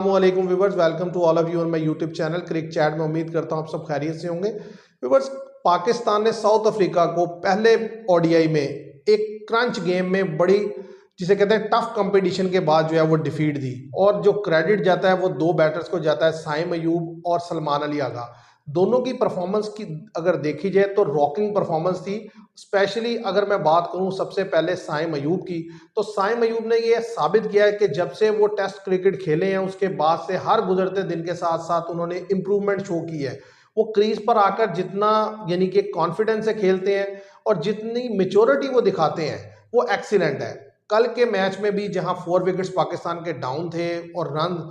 वालेकुम viewers, welcome to all of you on my YouTube channel Cric Chat में। उम्मीद करता हूं आप सब खैरियत से होंगे। व्यूवर्स, पाकिस्तान ने साउथ अफ्रीका को पहले ओडीआई में एक क्रंच गेम में बड़ी, जिसे कहते हैं टफ कंपटीशन के बाद जो है वो डिफीट दी। और जो क्रेडिट जाता है वो दो बैटर्स को जाता है, साइम अयूब और सलमान अली आगा। दोनों की परफॉर्मेंस की अगर देखी जाए तो रॉकिंग परफॉर्मेंस थी। स्पेशली अगर मैं बात करूं सबसे पहले साइम अयूब की, तो साइम अयूब ने ये साबित किया है कि जब से वो टेस्ट क्रिकेट खेले हैं उसके बाद से हर गुजरते दिन के साथ साथ उन्होंने इंप्रूवमेंट शो की है। वो क्रीज पर आकर जितना यानी कि कॉन्फिडेंस से खेलते हैं और जितनी मेच्योरिटी वो दिखाते हैं वो एक्सीलेंट है। कल के मैच में भी जहां 4 विकेट्स पाकिस्तान के डाउन थे और रन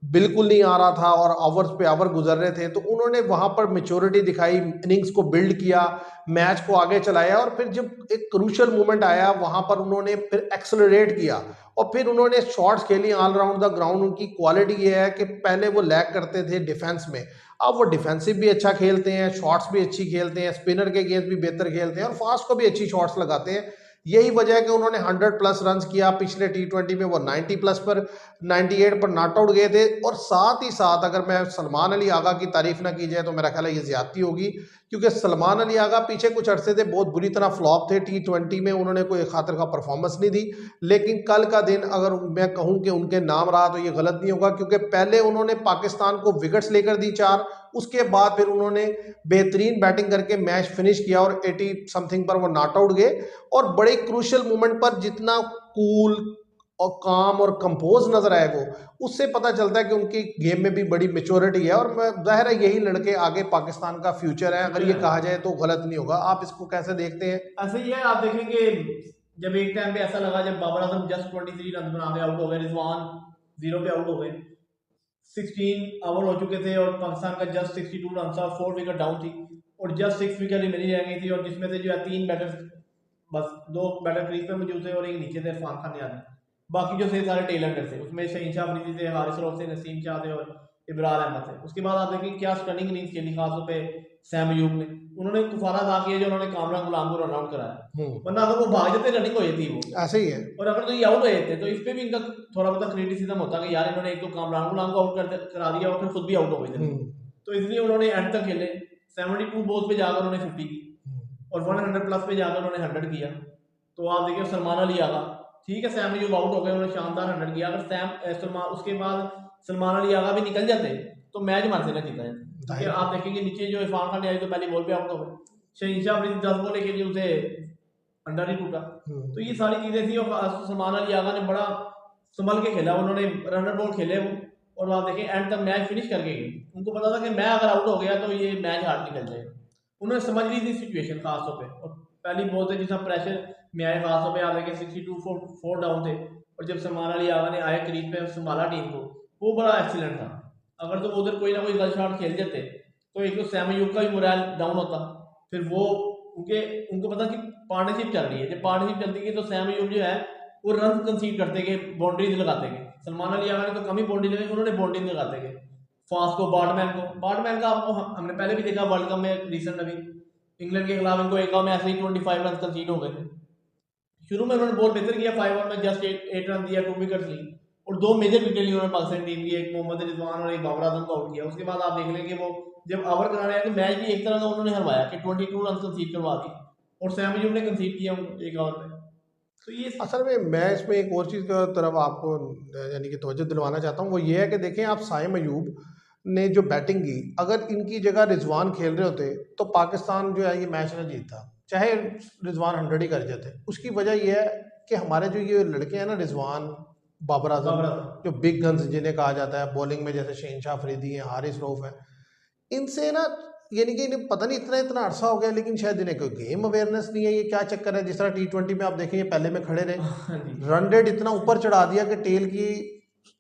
बिल्कुल नहीं आ रहा था और ओवर्स पे ओवर गुजर रहे थे, तो उन्होंने वहां पर मेच्योरिटी दिखाई, इनिंग्स को बिल्ड किया, मैच को आगे चलाया। और फिर जब एक क्रूशियल मोमेंट आया वहां पर उन्होंने फिर एक्सेलरेट किया और फिर उन्होंने शॉट्स खेली ऑल राउंड द ग्राउंड। उनकी क्वालिटी ये है कि पहले वो लैग करते थे डिफेंस में, अब वो डिफेंसिव भी अच्छा खेलते हैं, शॉट्स भी अच्छी खेलते हैं, स्पिनर के गेंद भी बेहतर खेलते हैं और फास्ट को भी अच्छी शॉट्स लगाते हैं। यही वजह है कि उन्होंने 100+ रन किया। पिछले T20 में वो 90+ पर 98 पर नॉट आउट गए थे। और साथ ही साथ अगर मैं सलमान अली आगा की तारीफ ना की जाए तो मेरा ख्याल है ये ज्यादती होगी, क्योंकि सलमान अली आगा पीछे कुछ अरसे से बहुत बुरी तरह फ्लॉप थे। T20 में उन्होंने कोई खातिर का परफॉर्मेंस नहीं दी, लेकिन कल का दिन अगर मैं कहूं कि उनके नाम रहा तो ये गलत नहीं होगा, क्योंकि पहले उन्होंने पाकिस्तान को विकेट्स लेकर दी 4, उसके बाद फिर उन्होंने बेहतरीन बैटिंग करके मैच फिनिश किया और 80 समथिंग पर वो नॉट आउट गए। और बड़े क्रूशियल मोमेंट पर जितना कूल और काम और कंपोज नजर आए वो, उससे पता चलता है कि उनकी गेम में भी बड़ी मेच्योरिटी है। और मैं जाहिर है यही लड़के आगे पाकिस्तान का फ्यूचर है, अगर ये कहा जाए तो गलत नहीं होगा। आप इसको कैसे देखते हैं? ऐसे ही है। आप देखेंगे जब एक टाइम पे ऐसा लगा जब बाबर आजम जस्ट 23 रन बना के आउट हो गए, रिजवान 0 पे आउट हो गए, 16 ओवर हो चुके थे और पाकिस्तान का जस्ट 62 रन था, 4 विकेट डाउन थी और जस्ट 6 विकेट रिमेनिंग रह गई थी। और जिसमें से जो है 3 बैटर, बस 2 बैटर क्रीज पे मौजूद थे और एक नीचे थे, इरफान खान यादव। बाकी जो थे सारे टेलेंटर थे, उसमें शहीन शाह अफरीदी थे, हारिस रऊफ थे, नसीम शाह थे और इब्रार अहमद थे। उसके बाद आप देखें क्या स्टनिंग इनिंग्स खेली, खासतौर पे सैम अयूब ने। उन्होंने कुफारा अदा किया जो उन्होंने कामरान गुलाम को रन आउट कराया, वरना अगर वो भाग जाते रनिंग हो जाती वो, ऐसे ही है। और अगर तो ये आउट हो जाते तो इस पे भी इनका थोड़ा बहुत क्रिटिसिज्म होता कि यार इन्होंने एक तो कामरान गुलाम को आउट करा दिया और फिर खुद भी आउट हो गए थे। तो इसलिए उन्होंने एंड तक खेले, 72 बॉल्स पे जाकर उन्होंने 50 की और 100+ पे जाकर उन्होंने 100 किया। तो आप देखिए सलमान अली आगा, ठीक है सैम अयूब आउट हो गए, उन्होंने शानदार 100 किया। अगर सलमान उसके बाद सलमान अली आगा भी निकल जाते तो मैच हमारे से ना जीता जाता। क्योंकि आप देखेंगे नीचे जो इरफान खान ने आई तो पहली बॉल पे आउट हो गए, शहीन शाह अफरीदी 10 बॉल लेके उसे अंडर ही टूटा। तो ये सारी चीजें थी और सलमान अली आगा ने बड़ा संभल के खेला, उन्होंने रनर बॉल खेले वो, और आप देखें एंड तक मैच फिनिश करके गए। उनको पता था कि मैं अगर आउट हो गया तो ये मैच हार निकल जाएगा, उन्होंने समझ ली थी सिचुएशन खासतौर पे। और पहली बॉल से जितना प्रेशर में आए, खासतौर पे आप देखें 62 4 डाउन थे और जब सलमान अली आगा ने आए क्रीज पे संभाला टीम को, वो बड़ा एक्सीलेंट था। अगर तो उधर कोई ना कोई गलत शॉट खेल जाते तो एक तो सैम अयूब का भी मोरल डाउन होता, फिर वो उनको पता कि पार्टनरशिप चल रही है, जब पार्टनरशिप चलती है तो सैम अयूब जो है वो रन कंसीड करते गए, बाउंड्रीज लगाते गए। सलमान अली आगा ने तो कम ही बाउंड्री लगाई, उन्होंने बाउंड्री लगाते गए। फास्ट को, बार्टमैन का आपको हमने पहले भी देखा वर्ल्ड कप में, रिसेंट अभी इंग्लैंड के खिलाफ इनको एक में ऐसे ही 25 रन कंसीड हो गए थे। शुरू में उन्होंने बॉल बेहतर किया, 5 ओवर में जस्ट 8 रन दिया, 2 विकेट ली और 2 मेजर विकेट ली उन्होंने पाकिस्तान टीम की, एक मोहम्मद रिजवान और एक बाबर आजम को आउट किया। उसके बाद आप देख लें कि वो जब ओवर कराने आए तो मैच भी एक तरह का उन्होंने हरवाया कि 22 रन कंसीड करवा दी और सैम अयूब ने कंसीड किया एक ओवर में। तो ये असल में मैं इसमें एक और चीज़ की तरफ आपको यानी कि तवज्जो दिलवाना चाहता हूँ, वो ये है कि देखें आप साइम अयूब ने जो बैटिंग की, अगर इनकी जगह रिजवान खेल रहे होते तो पाकिस्तान जो है ये मैच ना जीतता, चाहे रिजवान 100 ही कर जाते। उसकी वजह यह है कि हमारे जो ये लड़के हैं ना, रिजवान, बाबर आजम, जो बिग गन्स जिन्हें कहा जाता है बॉलिंग में, जैसे शहीन शाह अफरीदी हैं, हारिस रऊफ है, इनसे ना यानी कि इन्हें पता नहीं इतना इतना अरसा हो गया लेकिन शायद इन्हें कोई गेम अवेयरनेस नहीं है, ये क्या चक्कर है। जिस तरह T20 में आप देखें ये पहले में खड़े रहे, रन रेट इतना ऊपर चढ़ा दिया कि टेल की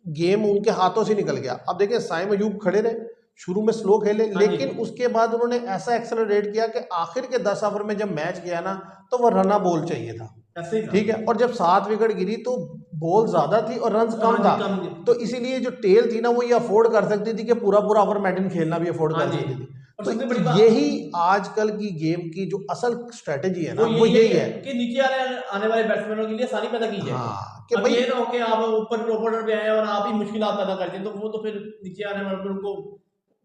गेम उनके हाथों से निकल गया। अब देखें साइम अयूब खड़े रहे, शुरू में स्लो खेले, लेकिन उसके बाद उन्होंने ऐसा एक्सेलरेट किया कि आखिर के 10 ओवर में जब मैच गया ना तो वह रना बॉल चाहिए था, ठीक है। और जब 7 विकेट गिरी तो बॉल ज्यादा थी और रन कम था, तो इसीलिए जो टेल थी ना वो ये अफोर्ड कर सकती थी कि पूरा पूरा ओवर मैडन खेलना भी अफोर्ड कर सकती थी। तो यही आजकल की गेम की जो असल स्ट्रेटेजी है ना, वो यही है कि नीचे आने वाले बैट्समैनों के लिए आसानी पैदा की जाए। हाँ, कि अब भाई ये ना हो कि आप ऊपर ऑर्डर पे आए और आप ही मुश्किल पैदा करते हैं, तो वो तो फिर नीचे आने वाले पर उनको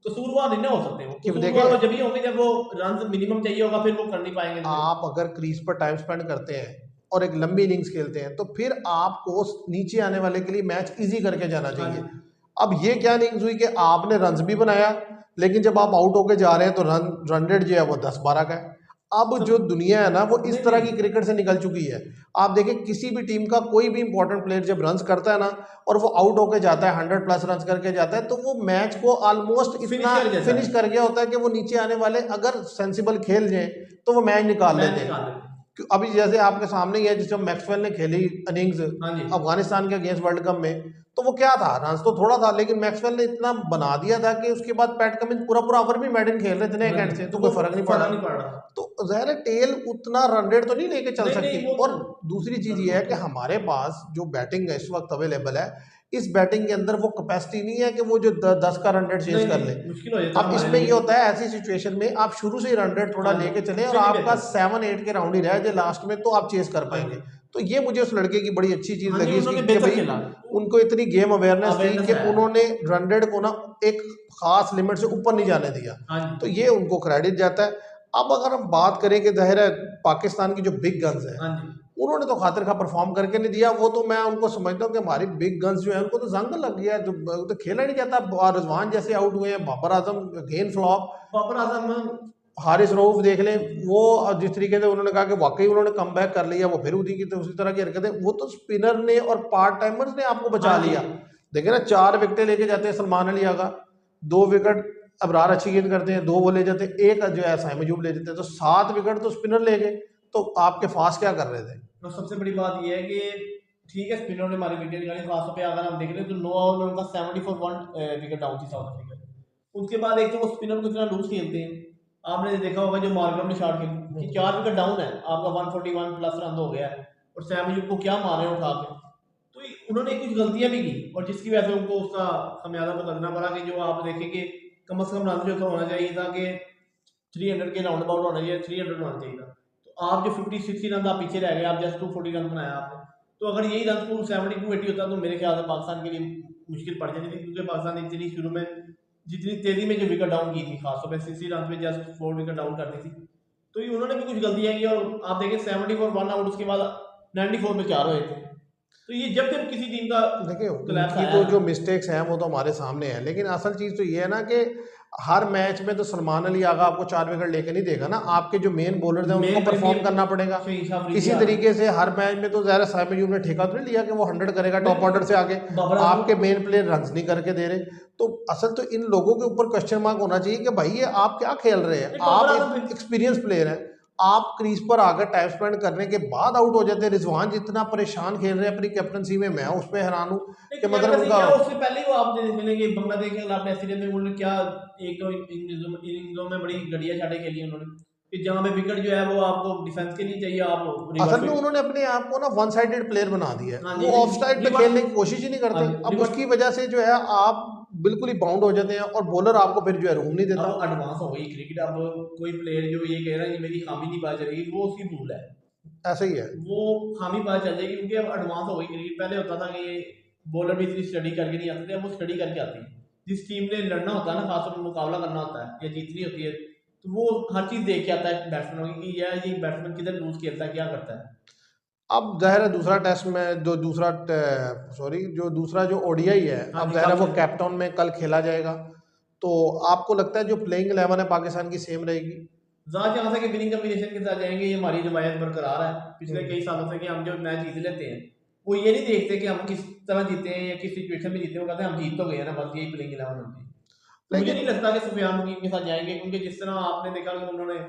कसूरवार नहीं ना हो सकते। वो कि कसूरवार वो देखें, जब ही होंगे जब वो रन मिनिमम चाहिए होगा, फिर वो कर नहीं पाएंगे फिर। आप अगर क्रीज पर टाइम स्पेंड करते हैं और एक लंबी इनिंग्स खेलते हैं तो फिर आपको नीचे आने वाले के लिए मैच इजी करके जाना हाँ चाहिए। जी, अब ये क्या इनिंग्स हुई कि आपने रन्स भी बनाया, लेकिन जब आप आउट होके जा रहे हैं तो रन रेट जो है वो 10-12 का है। अब सब जो दुनिया है ना वो इस नहीं तरह नहीं की क्रिकेट से निकल चुकी है। आप देखें किसी भी टीम का कोई भी इंपॉर्टेंट प्लेयर जब रन्स करता है ना और वो आउट होके जाता है 100+ रन्स करके जाता है, तो वो मैच को ऑलमोस्ट फिनिश इतना कर देता फिनिश है, कर गया होता है कि वो नीचे आने वाले अगर सेंसिबल खेल जाए तो वो मैच निकाल मैच लेते हैं। निकाल देते हैं। अभी जैसे आपके सामने ही है, जिस मैक्सवेल ने खेली इनिंग्स हाँ जी, अफगानिस्तान के अगेंस्ट वर्ल्ड कप में, तो वो क्या था, रन तो थोड़ा था लेकिन मैक्सवेल ने इतना बना दिया था कि उसके बाद पैट कमिंस पूरा पूरा ओवर भी मेडन खेल रहे थे एक हाँ एंड जी, से, तो तो कोई वो फर्क नहीं पड़ा। फर्क नहीं पड़ रहा। तो ज़ाहिर है टेल उतना रन रेट तो नहीं लेके चल नहीं सकती। नहीं वो और दूसरी चीज़ ये है कि हमारे पास जो बैटिंग है इस वक्त अवेलेबल है, इस बैटिंग के अंदर वो कैपेसिटी नहीं है कि वो जो 10 का रन रेट चेज नहीं कर ले। नहीं मुश्किल हो जाता है अब हमारे इसमें ये लिए। होता है ऐसी सिचुएशन में आप शुरू से ही रन रेट थोड़ा हाँ जी, लेके चले और फिर ही आपका बेहतर। 7-8 के राउंड ही रह जाए लास्ट में, तो आप चेस कर हाँ पाएंगे। जी, तो ये मुझे उस लड़के की बड़ी अच्छी चीज़ हाँ जी, लगी इसकी उन्होंने कि बेहतर भाई खेला, उनको इतनी गेम अवेयरनेस थी अवेयरनेस कि है। उन्होंने रन रेट को ना एक खास लिमिट से ऊपर नहीं जाने दिया। हाँ तो जी, ये उनको क्रेडिट जाता है। अब अगर हम बात करें कि ज़ाहिर है पाकिस्तान की जो बिग गन्स है, हाँ जी, उन्होंने तो खातिर खा परफॉर्म करके नहीं दिया। वो तो मैं उनको समझता हूँ कि हमारी बिग गन्स जो है उनको तो जंग लग गया, तो खेला नहीं जाता। रिजवान जैसे आउट हुए हैं, बाबर आजम अगेन फ्लॉप, बाबर आजम हारिस रऊफ देख लें, वो जिस तरीके से उन्होंने कहा कि वाकई उन्होंने कम बैक कर लिया, वो फिर उसी की उसी तरह की हरकतें, वो तो स्पिनर ने और पार्ट टाइमर्स ने आपको बचा हाँ जी, लिया। देखिए ना 4 विकेटें लेके जाते हैं सलमान अली आगा, 2 विकेट अबरार अच्छी गेंद करते हैं, 2 वो ले जाते हैं, एक जो है साइम अयूब ले जाते हैं, तो 7 विकेट तो स्पिनर ले गए। तो आपके फास्ट क्या कर रहे थे? तो सबसे बड़ी बात ये है कि ठीक है स्पिनर ने हमारी विकेट निकाली, खासतौर पे अगर हम देख रहे हैं तो 9 ओवर में उनका 74 1 विकेट डाउन थी साउथ अफ्रीका। उसके बाद एक तो वो स्पिनर को इतना लूज खेलते हैं, आपने देखा होगा जो मार्गरम ने शॉट खेली कि 4 विकेट डाउन है, आपका 141+ रन हो गया है और सैम अयूब को क्या मारे उठा के। तो उन्होंने कुछ गलतियां भी की और जिसकी वजह से उनको उसका खमियाजा भुगतना पड़ा कि जो आप देखें कि कम से कम रन जो था होना चाहिए था कि 300 के राउंड अबाउट होना चाहिए, 300 होना चाहिए था। तो आप जो 50-60 रन आप पीछे रह गए, आप जस्ट 240 रन बनाया आपने। तो अगर यही रन पूल 72-80 होता तो मेरे ख्याल से पाकिस्तान के लिए मुश्किल पड़ जाती थी, क्योंकि पाकिस्तान ने इतनी शुरू में जितनी तेजी में जो विकेट डाउन की थी, खासतौर पर 60 रन पे जस्ट 4 विकेट डाउन कर दी थी। तो ये उन्होंने भी कुछ गलतियां की और आप देखें 74 1 आउट, उसके बाद 94 में 4 हुए थे। तो ये जब जब किसी टीम का देखिए कोलैप्स उनकी आया तो ना, जो मिस्टेक्स हैं वो तो हमारे सामने है, लेकिन असल चीज़ तो ये है ना कि हर मैच में तो सलमान अली आगा आपको 4 विकेट लेके नहीं देगा ना, आपके जो मेन बॉलर हैं उनको मेन परफॉर्म प्रीमियम करना पड़ेगा। शहीन शाह अफरीदी इसी आ गए। तरीके से हर मैच में तो ज़ाहिर साइम अयूब ने ठेका तो नहीं लिया कि वो 100 करेगा टॉप नहीं ऑर्डर से आके, बाबर आजम, आपके मेन प्लेयर रन नहीं करके दे रहे। तो असल तो इन लोगों के ऊपर क्वेश्चन मार्क होना चाहिए कि भाई ये आप क्या खेल रहे हैं, नहीं बाबर आप आजम एक भी एक्सपीरियंस प्लेयर हैं, आप क्रीज पर आकर टाइम स्पेंड करने के बाद आउट हो जाते हैं। रिजवान जितना परेशान खेल रहे हैं अपनी कैप्टनसी में, मैं उस पर हैरान हूँ नहीं कि मतलब कैप्टनसी उनका क्या, उससे पहले ही वो आप देख लेंगे बांग्लादेश के खिलाफ टेस्ट सीरीज में उन्होंने क्या एक दो इनिंग्सों में बड़ी घटिया छाटे खेली उन्होंने, कि जहाँ पे विकेट जो है वो आपको डिफेंस के लिए चाहिए, आप असल रिवर्स में में। उन्होंने अपने आप को ना वन साइडेड प्लेयर बना दिया हाँ है, जी, वो ऑफ साइड पे रिवर्स, खेलने की कोशिश ही नहीं हाँ करते। जी अब रिवर्स। उसकी वजह से जो है आप बिल्कुल ही बाउंड हो जाते हैं और बॉलर आपको फिर जो है रूम नहीं देता। अब एडवांस हो गई क्रिकेट, अब कोई प्लेयर जो ये कह रहा है कि मेरी खामी नहीं पता चलेगी, वो उसकी भूल है, ऐसा ही है। वो खामी पता चल जाएगी, क्योंकि अब एडवांस हो गई क्रिकेट। पहले होता था कि ये बॉलर भी इतनी स्टडी करके नहीं आते थे, अब वो स्टडी करके आती है। जिस टीम ने लड़ना होता है ना, खासतौर पर मुकाबला करना होता है या जीतनी होती है, तो वो हर चीज़ देख के आता है बैट्समैन की कि यार ये बैट्समैन किधर लूज खेलता है, क्या करता है। अब ज़ाहिर है दूसरा टेस्ट में जो दूसरा जो दूसरा जो ओडीआई है, हाँ अब जी ज़ाहिर है कल वो खेल, कैप टाउन में कल खेला जाएगा। तो आपको लगता है जो प्लेइंग 11 है पाकिस्तान की सेम रहेगी? ज़्यादा चांस है कि विनिंग कम्बिनेशन के साथ जाएंगे, ये हमारी रिवायत बरकरार है पिछले हम्म। कई सालों से कि हम जो मैच जीत लेते हैं, वो ये नहीं देखते कि हम किस तरह जीते हैं या किस सिचुएशन में जीते हैं, वो कहते हैं हम जीत तो गए ना, बस यही प्लेइंग 11 होती है। तो मुझे नहीं लेकिन लगता कि सुफियान मुकीम के साथ जाएंगे, क्योंकि जिस तरह आपने देखा कि उन्होंने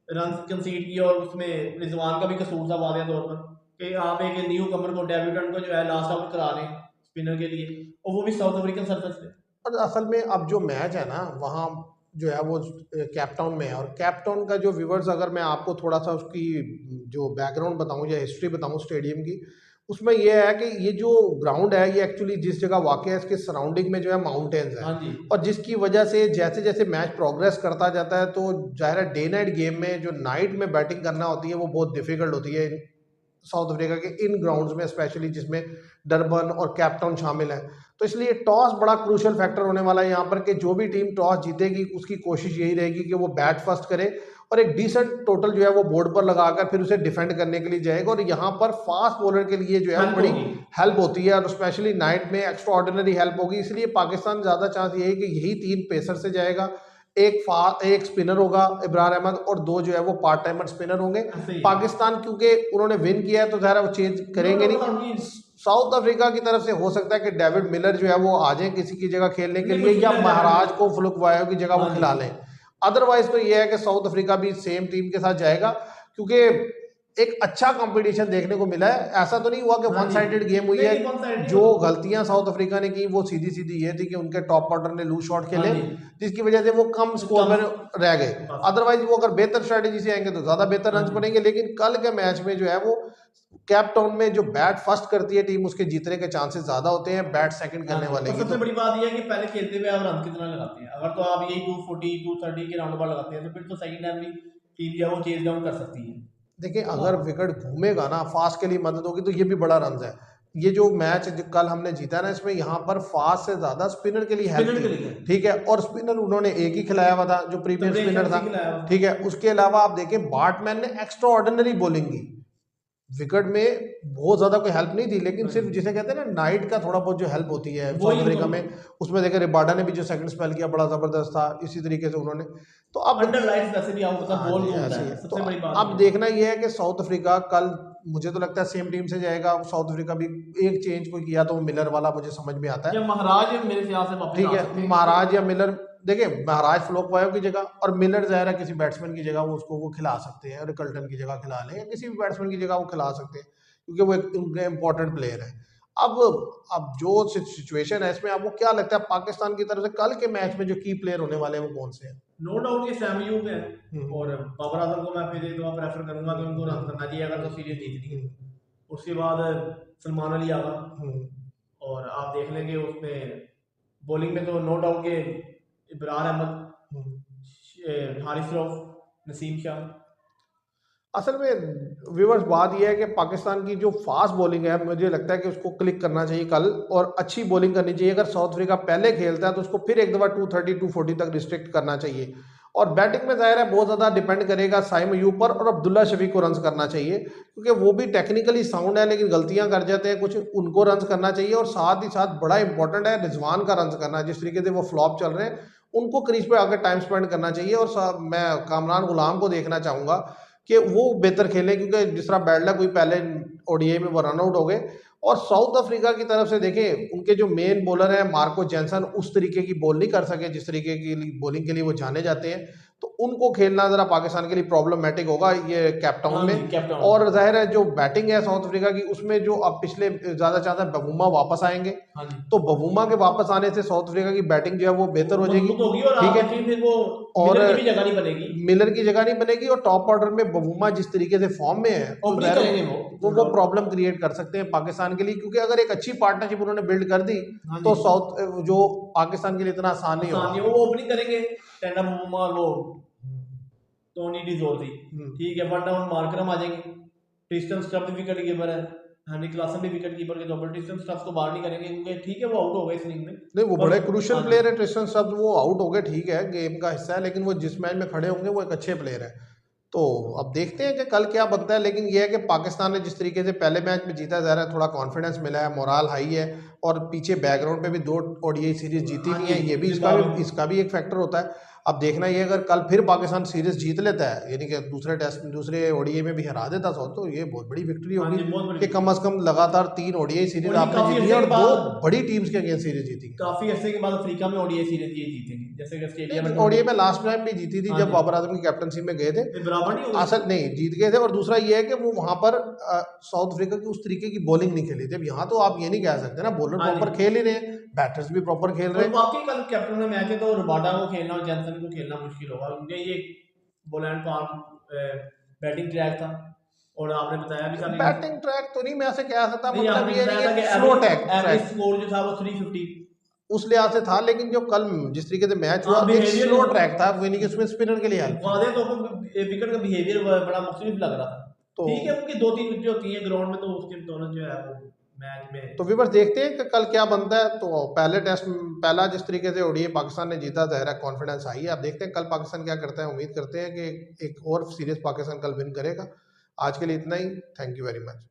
रन कंसीड किया और उसमें रिजवान का भी कसूर था वादिया तौर पर, कि आप एक न्यू कमर को, डेब्यूटेंट को जो है लास्ट आउट करा रहे हैं स्पिनर के लिए, और वो भी साउथ अफ्रीकन सरफेस पे। और असल में अब जो मैच है ना वहाँ जो है वो कैप टाउन में है, और कैप टाउन का जो व्यूवर्स, अगर मैं आपको थोड़ा सा उसकी जो बैकग्राउंड बताऊं या हिस्ट्री बताऊं स्टेडियम की, उसमें यह है कि ये जो ग्राउंड है ये एक्चुअली जिस जगह वाक़ है इसके सराउंडिंग में जो है माउंटेन्स है, हाँ जी, और जिसकी वजह से जैसे जैसे मैच प्रोग्रेस करता जाता है तो ज़ाहिर है डे नाइट गेम में जो नाइट में बैटिंग करना होती है वो बहुत डिफ़िकल्ट होती है साउथ अफ्रीका के इन ग्राउंड्स में, स्पेशली जिसमें डरबन और केप टाउन शामिल है। तो इसलिए टॉस बड़ा क्रूशियल फैक्टर होने वाला है यहाँ पर, कि जो भी टीम टॉस जीतेगी उसकी कोशिश यही रहेगी कि वो बैट फर्स्ट करे और एक डिसेंट टोटल जो है वो बोर्ड पर लगाकर फिर उसे डिफेंड करने के लिए जाएगा। और यहाँ पर फास्ट बॉलर के लिए जो है वो बड़ी हेल्प होती है, और स्पेशली नाइट में एक्स्ट्रा ऑर्डिनरी हेल्प होगी। इसलिए पाकिस्तान ज़्यादा चांस ये है कि यही 3 पेसर से जाएगा, एक स्पिनर होगा इब्रार अहमद, और 2 जो है वो पार्ट टाइमर स्पिनर होंगे। पाकिस्तान क्योंकि उन्होंने विन किया है तो ज़रा वो चेंज करेंगे नहीं। साउथ अफ्रीका की तरफ से हो सकता है कि डेविड मिलर जो है वो आ जाए किसी की जगह खेलने के लिए, या महाराज को फ्लुक वायो की जगह वो खिला लें। अदरवाइज तो ये है कि साउथ अफ्रीका भी सेम टीम के साथ जाएगा, क्योंकि एक अच्छा कंपटीशन देखने को मिला है। ऐसा तो नहीं हुआ कि वन साइडेड गेम हुई है। जो गलतियां साउथ अफ्रीका ने की वो सीधी सीधी ये थी कि उनके टॉप ऑर्डर ने लूज शॉट खेले, जिसकी वजह से वो कम स्कोर में रह गए। अदरवाइज वो अगर बेहतर स्ट्रेटेजी से आएंगे तो ज्यादा बेहतर रन बनेंगे। लेकिन कल के मैच में जो है वो केप टाउन में जो बैट फर्स्ट करती है टीम, उसके जीतने के चांसेस ज्यादा होते हैं बैट सेकंड करने वाले की। सबसे बड़ी बात यह है कि पहले खेलते हुए आप रन कितना लगाते हैं। अगर तो आप यही 240 230 के राउंड बार लगाते हैं तो फिर तो सेकंड टाइम भी टीम जो है वो चेज डाउन कर सकती है। देखिए अगर विकेट घूमेगा ना, फास्ट के लिए मदद होगी, तो ये भी बड़ा रन है। ये जो मैच कल हमने जीता ना, इसमें यहाँ पर फास्ट से ज्यादा स्पिनर के लिए हेल्प थी, ठीक है। और स्पिनर उन्होंने एक ही खिलाया हुआ था जो प्रीमियर स्पिनर था, ठीक है। उसके अलावा आप देखें बार्टमैन ने एक्स्ट्रा ऑर्डिनरी बॉलिंग की, विकेट में बहुत ज्यादा कोई हेल्प नहीं थी, लेकिन सिर्फ जिसे कहते हैं ना नाइट का थोड़ा बहुत जो हेल्प होती है साउथ अफ्रीका में, उसमें देखें रिबाडा ने भी जो सेकंड स्पेल किया बड़ा जबरदस्त था। इसी तरीके से उन्होंने तो अब अंडर लाइट्स वैसे भी आउट का बॉल घूमता है, सबसे बड़ी बात। अब देखना यह है कि साउथ अफ्रीका कल मुझे तो लगता है सेम टीम से जाएगा। साउथ अफ्रीका भी एक चेंज कोई किया तो मिलर वाला मुझे समझ में आता है, महाराज मेरे ख्याल से वापस, ठीक है। महाराज या मिलर, देखिए महाराज फ्लोक वायो की जगह और मिलर ज़ाहिर है किसी बैट्समैन की जगह वो उसको वो खिला सकते हैं, रिकल्टन की जगह खिला लें या किसी भी बैट्समैन की जगह वो खिला सकते हैं, क्योंकि वो एक इंपॉर्टेंट प्लेयर है। अब जो सिचुएशन है इसमें आपको क्या लगता है पाकिस्तान की तरफ से कल के मैच में जो की प्लेयर होने वाले हैं वो कौन से हैं? नो डाउट ये सैम अयूब है, और बाबर आजम को मैं फिर एक बार प्रेफर करूंगा कि उनको रन करना चाहिए अगर तो सीरीज जीतनी है। उसके बाद सलमान अली आगा, और आप देख लेंगे उसमें बॉलिंग में तो नो डाउट के इब्रार अहमद, हारिस रऊफ, नसीम शाह। असल में व्यूअर्स बात यह है कि पाकिस्तान की जो फास्ट बॉलिंग है मुझे लगता है कि उसको क्लिक करना चाहिए कल, और अच्छी बॉलिंग करनी चाहिए। अगर साउथ अफ्रीका पहले खेलता है तो उसको फिर एक दफ़ा 230 240 तक रिस्ट्रिक्ट करना चाहिए। और बैटिंग में जाहिर है बहुत ज़्यादा डिपेंड करेगा साइम अयूब पर, और अब्दुल्ला शफीक को रन्स करना चाहिए, क्योंकि वो भी टेक्निकली साउंड है लेकिन गलतियां कर जाते हैं कुछ, उनको रन्स करना चाहिए। और साथ ही साथ बड़ा इंपॉर्टेंट है रिजवान का रन्स करना, जिस तरीके से वो फ्लॉप चल रहे हैं उनको क्रीज पे आकर टाइम स्पेंड करना चाहिए। और मैं कामरान गुलाम को देखना चाहूँगा कि वो बेहतर खेले, क्योंकि जिस तरह बैडला कोई पहले ओडीआई में वो रन आउट हो गए। और साउथ अफ्रीका की तरफ से देखें उनके जो मेन बॉलर है मार्को जेंसन उस तरीके की बॉल नहीं कर सके जिस तरीके की बॉलिंग के लिए वो जाने जाते हैं, तो उनको खेलना जरा पाकिस्तान के लिए प्रॉब्लमेटिक होगा ये केप टाउन में। और जाहिर है जो बैटिंग है साउथ अफ्रीका की उसमें जो अब पिछले ज्यादा चाहता है बवूमा वापस आएंगे, तो बवूमा के वापस आने से साउथ अफ्रीका की बैटिंग जो है वो बेहतर हो जाएगी, ठीक है। और मिलर की जगह नहीं बनेगी, और टॉप ऑर्डर में बवूमा जिस तरीके से फॉर्म में है वो प्रॉब्लम क्रिएट कर सकते हैं पाकिस्तान के लिए, क्योंकि अगर एक अच्छी पार्टनरशिप उन्होंने बिल्ड कर दी तो साउथ जो पाकिस्तान के लिए इतना आसान नहीं होगा। वो ओपनिंग करेंगे टेंडा बवूमा और वो टोनी डिजोर्जी, ठीक है। वन डाउन मार्करम आ जाएंगे, ट्रिस्टन स्टफ विकेट कीपर है, हेनरी क्लासन भी विकेट कीपर के तौर पर, ट्रिस्टन स्टफ को बाहर नहीं करेंगे क्योंकि ठीक है वो आउट हो गए इस इनिंग में। नहीं वो बड़े क्रूशियल प्लेयर है ट्रिस्टन स्टफ, वो आउट हो गए ठीक है गेम का हिस्सा है, लेकिन वो जिस मैच में खड़े होंगे वो एक अच्छे प्लेयर है। तो अब देखते हैं कि कल क्या बनता है। लेकिन ये है कि पाकिस्तान ने जिस तरीके से पहले मैच में जीता, ज़रा थोड़ा कॉन्फिडेंस मिला है, मोराल हाई है, और पीछे बैकग्राउंड पे भी 2 ओडीआई सीरीज जीती नहीं है, ये भी इसका भी एक फैक्टर होता है। अब देखना ये अगर कल फिर पाकिस्तान सीरीज जीत लेता है, यानी कि दूसरे ओडीआई में भी हरा देता साउथ, तो ये बहुत बड़ी विक्ट्री होगी कि कम से कम लगातार 3 ओडीआई सीरीज आपने जीती और 2 बड़ी टीम्स के अगेंस्ट सीरीज जीती। काफी अर्से के बाद अफ्रीका में ओडीआई सीरीज जीतेंगे, जैसे कि स्टेडियम में ओडीआई में लास्ट टाइम भी जीती थी जब बाबर आजम की कैप्टनसी में गए थे, असल नहीं जीत गए थे। और दूसरा ये है कि वो वहां पर साउथ अफ्रीका की उस तरीके की बॉलिंग नहीं खेली थी। अब यहाँ तो आप ये नहीं कह सकते ना, बॉलर प्रॉपर खेल ही रहे, बैटर्स भी प्रॉपर खेल रहे हैं। बाकी कल कैप्टन में मैच है तो रबाडा को खेलना और जैनसन को खेलना मुश्किल होगा, क्योंकि ये बोलैंड पार्क बैटिंग ट्रैक था, और आपने बताया भी था बैटिंग ट्रैक तो नहीं मैं ऐसे कह सकता, मतलब ये नहीं कि स्लो ट्रैक स्कोर जो था वो 350 उस लिहाज से था, लेकिन जो कल जिस तरीके से मैच हुआ एक स्लो ट्रैक था, वो नहीं कि उसमें स्पिनर के लिए वादे तो विकेट का बिहेवियर बड़ा मुख्तलिफ लग रहा था। तो ठीक है, उनकी 2-3 विकेट होती हैं ग्राउंड में, तो उसके दौरान जो है वो मैच में। तो व्यूअर्स देखते हैं कि कल क्या बनता है। तो पहले टेस्ट, पहला जिस तरीके से ओडीआई पाकिस्तान ने जीता, ज़ाहिर है कॉन्फिडेंस आई है। अब देखते हैं कल पाकिस्तान क्या करता है। उम्मीद करते हैं कि एक और सीरीज पाकिस्तान कल विन करेगा। आज के लिए इतना ही। Thank you very much.